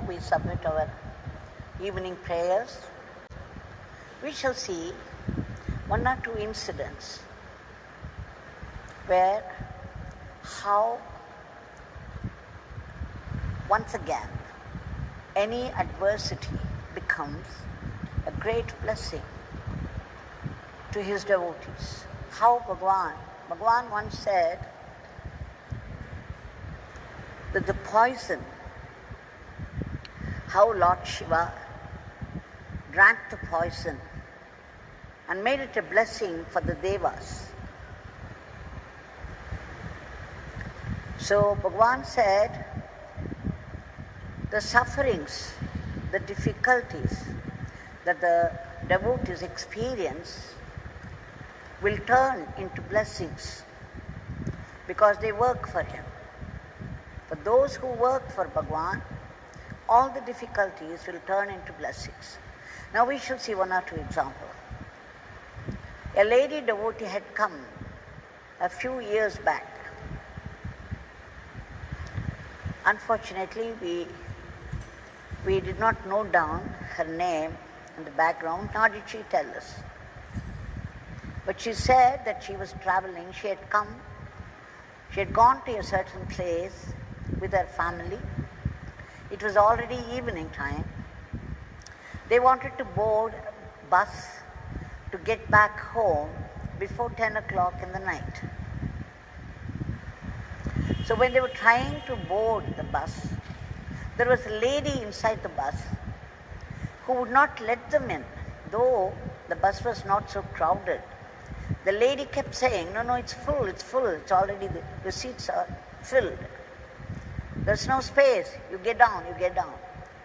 we submit our evening prayers, we shall see one or two incidents where how once again any adversity becomes a great blessing to his devotees. How Bhagawan once said that the poison, how Lord Shiva drank the poison and made it a blessing for the Devas. So Bhagavan said, the sufferings, the difficulties that the devotees experience will turn into blessings because they work for him. For those who work for Bhagavan, all the difficulties will turn into blessings. Now we shall see one or two examples. A lady devotee had come a few years back. Unfortunately, we did not note down her name in the background, nor did she tell us. But she said that she was traveling, she had gone to a certain place with her family. It was already evening time. They wanted to board a bus to get back home before 10 o'clock in the night. So when they were trying to board the bus, there was a lady inside the bus who would not let them in, though the bus was not so crowded. The lady kept saying, no, it's full, it's already, the seats are filled. There's no space, you get down.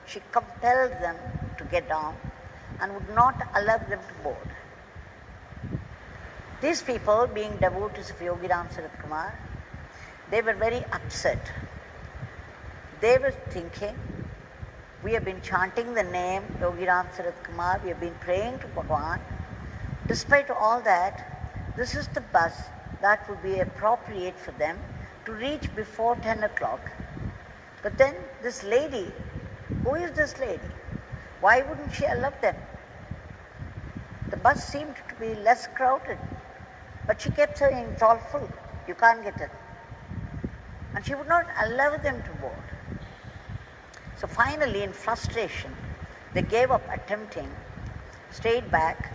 She compelled them to get down and would not allow them to board. These people, being devotees of Yogi Ramsuratkumar, they were very upset. They were thinking, we have been chanting the name Yogi Ramsuratkumar, we have been praying to Bhagawan. Despite all that, this is the bus that would be appropriate for them to reach before 10 o'clock. But then this lady, who is this lady? Why wouldn't she allow them? The bus seemed to be less crowded, but she kept saying, it's all full, you can't get it. And she would not allow them to board. So finally, in frustration, they gave up attempting, stayed back,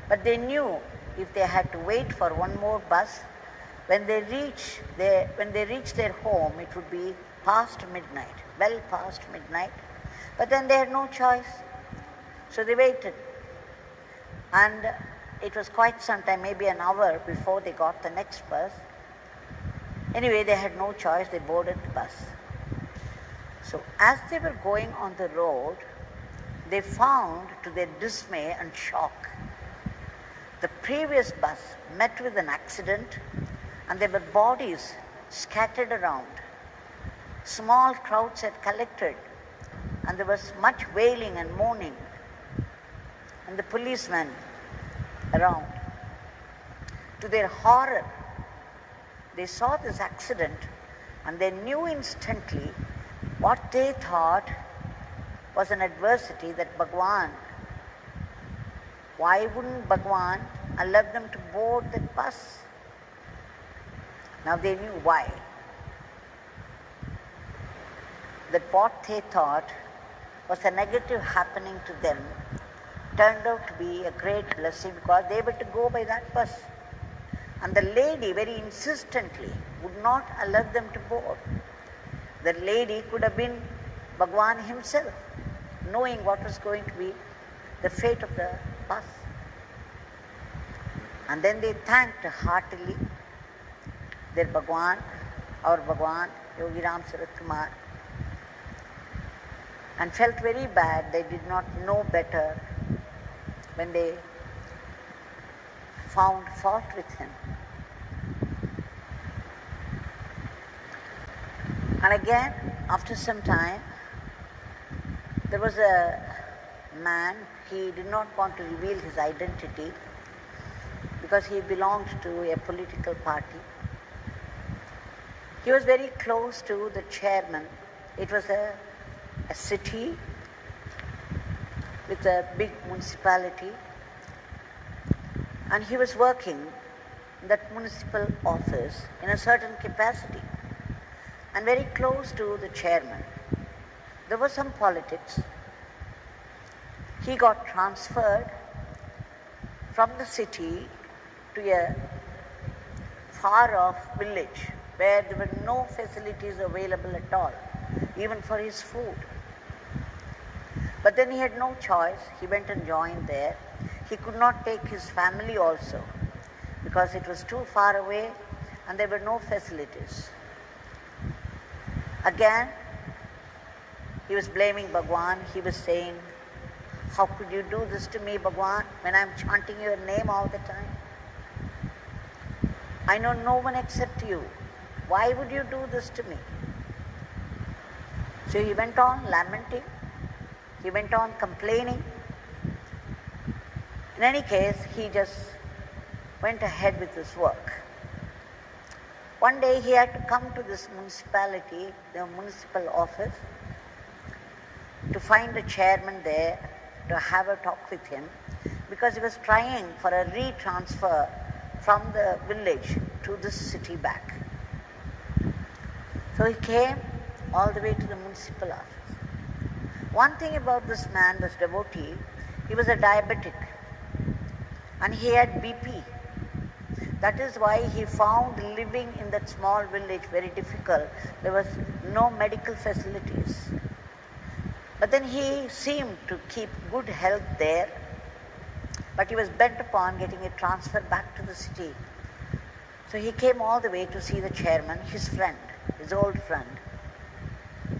but they knew if they had to wait for one more bus, when they reach their home, it would be past midnight, well past midnight. But then they had no choice, so they waited. And it was quite some time, maybe an hour before they got the next bus. Anyway, they had no choice, they boarded the bus. So as they were going on the road, they found, to their dismay and shock, the previous bus met with an accident and there were bodies scattered around. Small crowds had collected and there was much wailing and mourning, and the policemen around. To their horror, they saw this accident and they knew instantly what they thought was an adversity that Bhagawan, why wouldn't Bhagawan allow them to board the bus? Now they knew why. That what they thought was a negative happening to them turned out to be a great blessing because they were to go by that bus. And the lady very insistently would not allow them to board. The lady could have been Bhagawan himself, knowing what was going to be the fate of the bus. And then they thanked heartily their Bhagawan, our Bhagawan, Yogi Ramsuratkumar, and felt very bad they did not know better when they found fault with him. And again, after some time, there was a man, he did not want to reveal his identity because he belonged to a political party. He was very close to the chairman. It was a a city with a big municipality, and he was working in that municipal office in a certain capacity and very close to the chairman. There was some politics. He got transferred from the city to a far-off village where there were no facilities available at all, even for his food. But then he had no choice. He went and joined there. He could not take his family also because it was too far away and there were no facilities. Again, he was blaming Bhagawan. He was saying, "How could you do this to me, Bhagawan, when I'm chanting your name all the time? I know no one except you. Why would you do this to me?" So he went on lamenting. He went on complaining. In any case, he just went ahead with his work. One day he had to come to this municipality, the municipal office, to find the chairman there, to have a talk with him, because he was trying for a retransfer from the village to this city back. So he came all the way to the municipal office. One thing about this man, this devotee, he was a diabetic and he had BP. That is why he found living in that small village very difficult. There was no medical facilities. But then he seemed to keep good health there, but he was bent upon getting it transferred back to the city. So he came all the way to see the chairman, his friend, his old friend.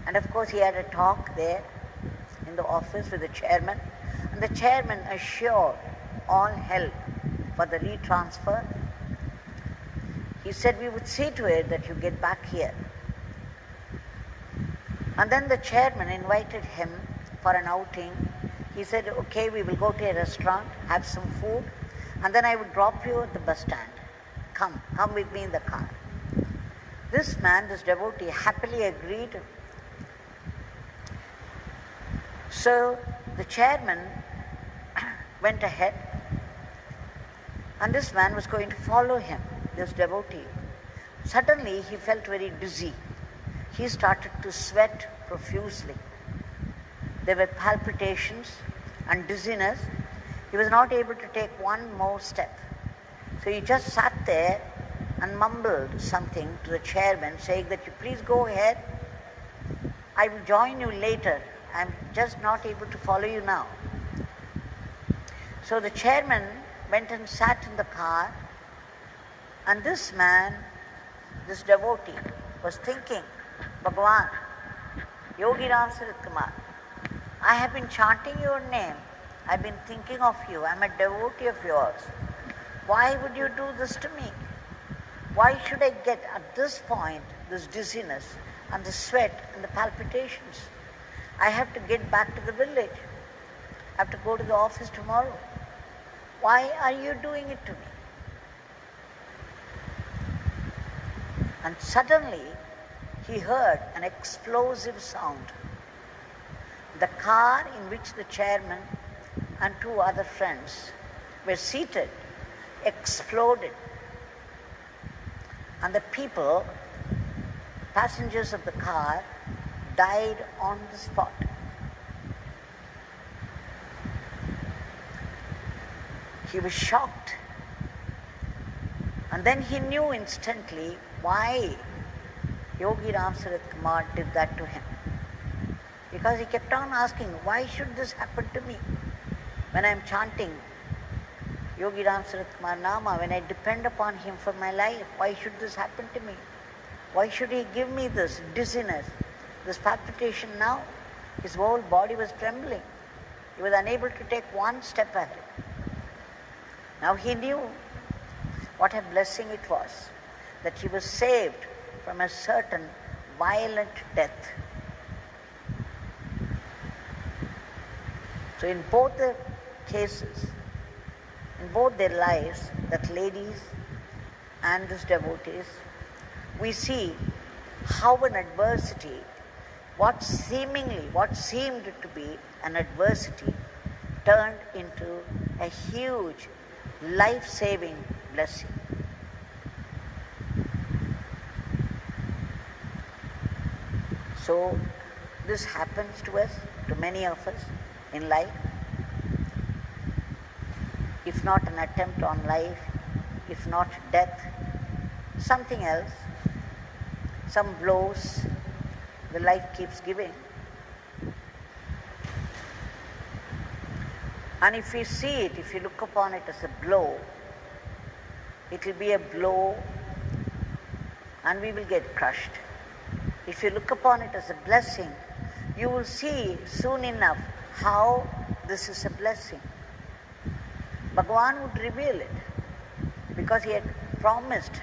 And of course he had a talk there in the office with the chairman, and the chairman assured all help for the retransfer. He said, "We would see to it that you get back here." And then the chairman invited him for an outing. He said, "Okay, we will go to a restaurant, have some food, and then I will drop you at the bus stand. Come with me in the car." This man, this devotee, happily agreed. So the chairman went ahead, and this man was going to follow him, this devotee. Suddenly he felt very dizzy. He started to sweat profusely. There were palpitations and dizziness. He was not able to take one more step. So he just sat there and mumbled something to the chairman, saying that, "You please go ahead. I will join you later. I'm just not able to follow you now." So the chairman went and sat in the car, and this man, this devotee, was thinking, "Bhagawan, Yogi Ramsuratkumar, I have been chanting your name. I've been thinking of you. I'm a devotee of yours. Why would you do this to me? Why should I get at this point this dizziness and the sweat and the palpitations? I have to get back to the village. I have to go to the office tomorrow. Why are you doing it to me?" And suddenly he heard an explosive sound. The car in which the chairman and two other friends were seated exploded. And the people, passengers of the car, died on the spot. He was shocked. And then he knew instantly why Yogi Ramsuratkumar did that to him. Because he kept on asking, "Why should this happen to me? When I am chanting Yogi Ramsuratkumar Nama, when I depend upon him for my life, why should this happen to me? Why should he give me this dizziness, this palpitation now?" His whole body was trembling. He was unable to take one step ahead. Now he knew what a blessing it was that he was saved from a certain violent death. So in both the cases, in both their lives, that ladies and these devotees, we see how an adversity what seemed to be an adversity turned into a huge life-saving blessing. So this happens to us, to many of us in life. If not an attempt on life, if not death, something else, some blows the life keeps giving. And if we see it, if you look upon it as a blow, it will be a blow and we will get crushed. If you look upon it as a blessing, you will see soon enough how this is a blessing. Bhagawan would reveal it because he had promised.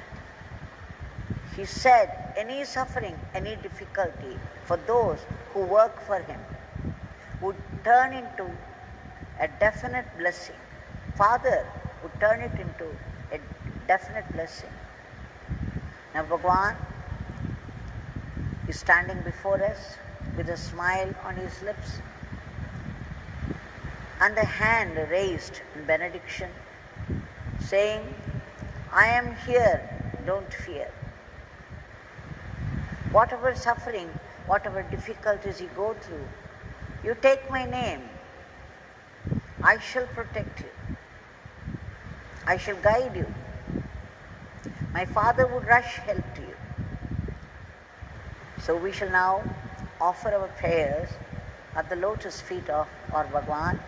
He said any suffering, any difficulty for those who work for him would turn into a definite blessing. Father would turn it into a definite blessing. Now Bhagawan is standing before us with a smile on his lips and a hand raised in benediction, saying, I am here, don't fear. Whatever suffering, whatever difficulties you go through, you take my name, I shall protect you. I shall guide you. My Father would rush help to you. So we shall now offer our prayers at the lotus feet of our Bhagawan.